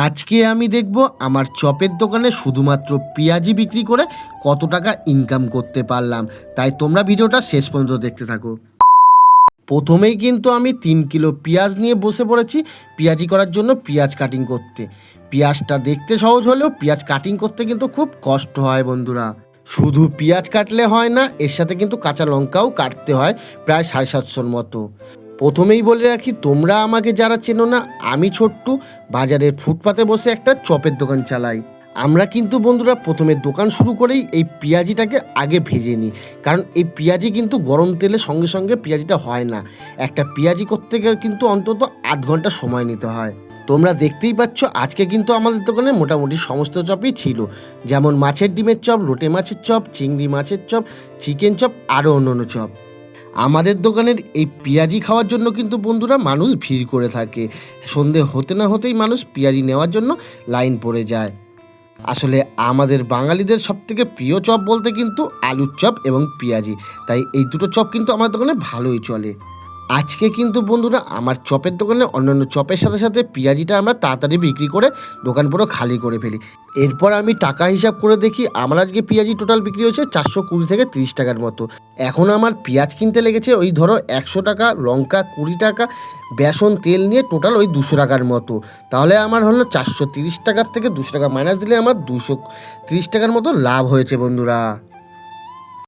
আজকে আমি দেখব আমার চপের দোকানে শুধুমাত্র পেঁয়াজি বিক্রি করে কত টাকা ইনকাম করতে পারলাম। তাই তোমরা ভিডিওটা শেষ পর্যন্ত দেখতে থাকো। প্রথমেই কিন্তু আমি 3 কিলো পেঁয়াজ নিয়ে বসে পড়েছি পেঁয়াজি করার জন্য পেঁয়াজ কাটিং করতে। পেঁয়াজটা দেখতে সহজ হলেও পেঁয়াজ কাটিং করতে কিন্তু খুব কষ্ট হয় বন্ধুরা। শুধু পেঁয়াজ কাটলে হয় না, এর সাথে কিন্তু কাঁচা লঙ্কাও কাটতে হয় প্রায় 750-র মতো। প্রথমেই বলে রাখি, তোমরা আমাকে যারা চেনো না, আমি ছোট্টু বাজারের ফুটপাতে বসে একটা চপের দোকান চালাই। আমরা কিন্তু বন্ধুরা প্রথমে দোকান শুরু করেই এই পেঁয়াজিটাকে আগে ভেজে নিই, কারণ এই পেঁয়াজি কিন্তু গরম তেলে সঙ্গে সঙ্গে পেঁয়াজিটা হয় না। একটা পেঁয়াজি করতে গেলে কিন্তু অন্তত 8 ঘন্টা সময় নিতে হয়। তোমরা দেখতেই পাচ্ছ আজকে কিন্তু আমাদের দোকানে মোটামুটি সমস্ত চপই ছিল, যেমন মাছের ডিমের চপ, লোটে মাছের চপ, চিংড়ি মাছের চপ, চিকেন চপ, আরও অন্য চপ। আমাদের দোকানের এই পেঁয়াজি খাওয়ার জন্য কিন্তু বন্ধুরা মানুষ ভিড় করে থাকে। সন্ধে হতে না হতেই মানুষ পেঁয়াজি নেওয়ার জন্য লাইন পড়ে যায়। আসলে আমাদের বাঙালিদের সবথেকে প্রিয় চপ বলতে কিন্তু আলুর চপ এবং পেঁয়াজি, তাই এই দুটো চপ কিন্তু আমার দোকানে ভালোই চলে। আজকে কিন্তু বন্ধুরা আমার চপের দোকানে অন্যান্য চপের সাথে সাথে পেঁয়াজিটা আমরা তাড়াতাড়ি বিক্রি করে দোকান পুরো খালি করে ফেলি। এরপর আমি টাকা হিসাব করে দেখি আমার আজকে পেঁয়াজি টোটাল বিক্রি হয়েছে 420 থেকে 30 টাকার মতো। এখন আমার পেঁয়াজ কিনতে লেগেছে ওই ধরো 100 টাকা, লঙ্কা 20 টাকা, বেসন তেল নিয়ে টোটাল ওই 200 টাকার মতো। তাহলে আমার হলো 430 টাকার থেকে 200 টাকা মাইনাস দিলে আমার 230 টাকার মতো লাভ হয়েছে বন্ধুরা।